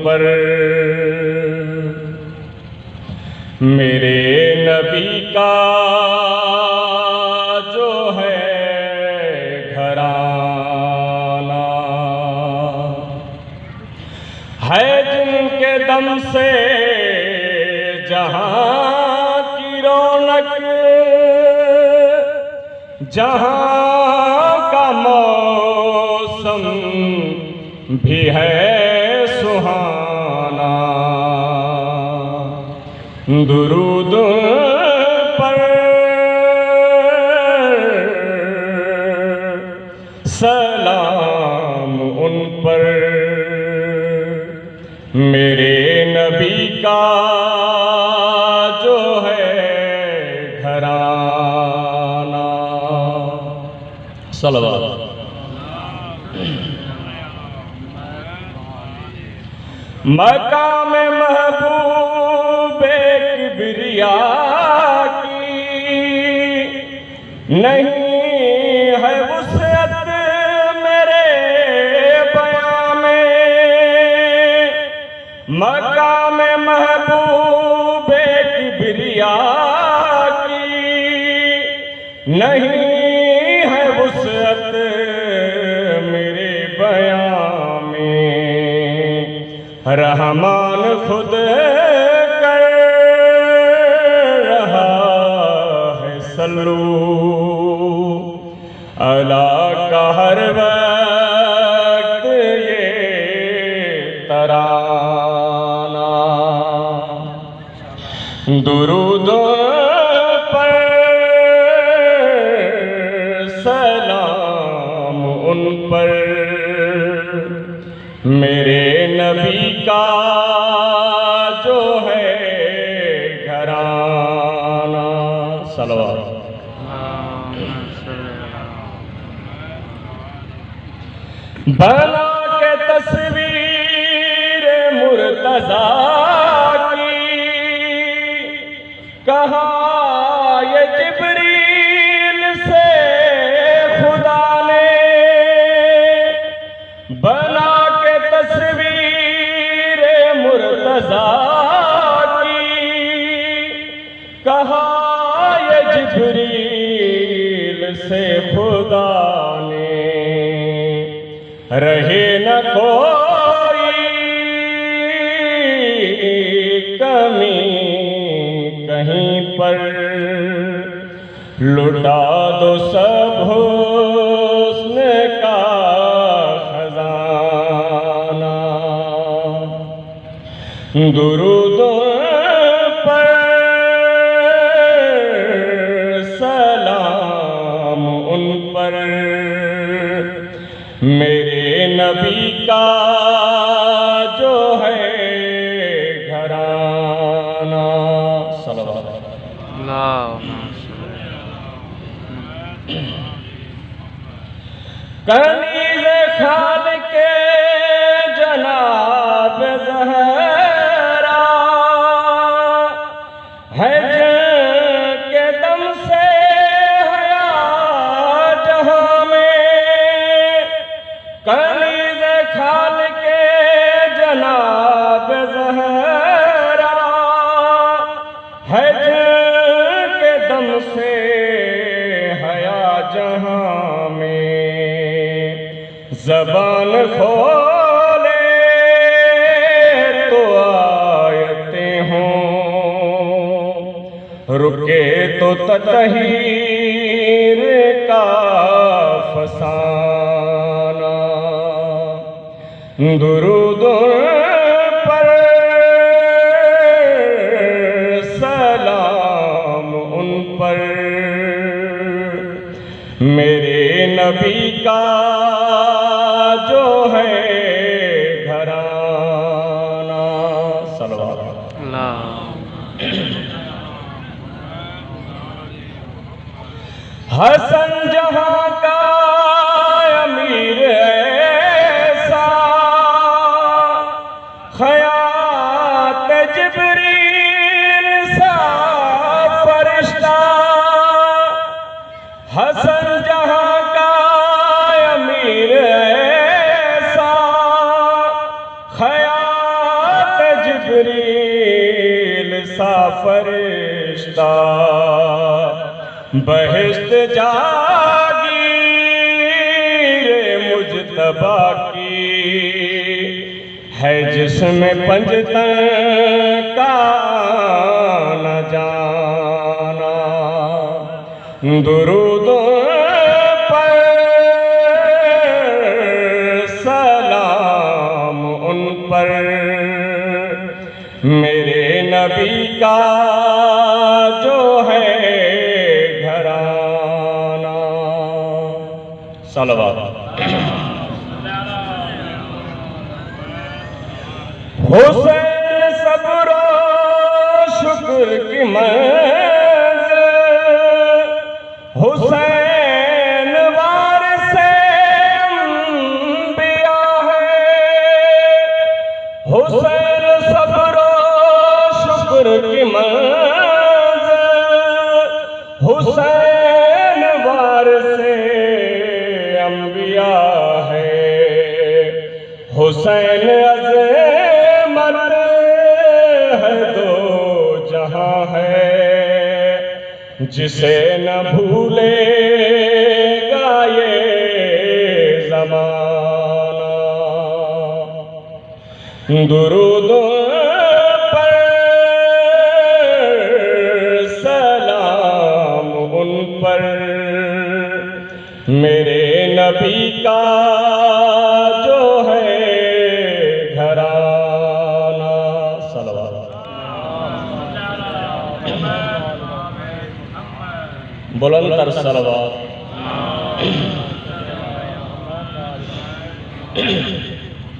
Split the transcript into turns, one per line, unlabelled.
پر میرے نبی کا جو ہے گھرانہ ہے، جن کے دم سے جہاں کی رونق، جہاں کا موسم بھی ہے سہانا، درود پر سلام ان پر میرے نبی کا جو ہے گھرانہ۔ صلوات۔ مقام محبوب کبریا کی نہیں ہے وسعت میرے بیان میں، مقام محبوب کبریا کی نہیں ہے وسعت میرے بیان میں، رحمان خود کر رہا ہے صلو علی کا ہر وقت یہ ترانہ، درود پر سلام ان پر میرے نبی کا جو ہے گھرانہ۔ صلوات۔ بنا کے تصویر مرتضیٰ کی کہا یہ جبریل سے خدا نے، بنا کے تصویر مرتضیٰ کی کہا یہ جبریل سے خدا نے، رہے نہ کوئی کمی کہیں پر، لٹا دو سب حسن کا خزانہ، درود پر سلام ان پر میرے نبی کا جو ہے گھرانہ۔ صلوات۔ کنیز خالق کے جناب زہرا ہے، جن کے دم سے حیا جہاں میں، کنیز خالق کے جناب زہرا ہے، جن کے دم سے حیا جہاں میں، زبان کھولے تو آیتیں ہوں، رکے تو تطہیر کا فسانہ، درود پر سلام ان پر میرے نبی کا جو ہے گھرانہ۔ صلوات۔ حسن جہاں کا امیر ایسا، خیات جبریل سا فرشتہ، حسن جہاں کا امیر ایسا، خیات بہشت جاگیر مجتبی کی ہے، جس میں پنجتن کا نہ جانا. درود پر سلام ان پر، میرے نبی کا جو ہے گھرانہ. صلوات. حسین صبر و شکر کی منزل، حسین وارث انبیاء ہے. حسین صبر و شکر کی منزل، حسین وارث انبیاء ہے. حسین عظمت ہے دو جہاں ہے، جسے نہ بھولے گا یہ زمانہ. درود پر سلام ان پر، میرے نبی کا جو ہے گھرانہ. صلوات. بلند تر صلوات.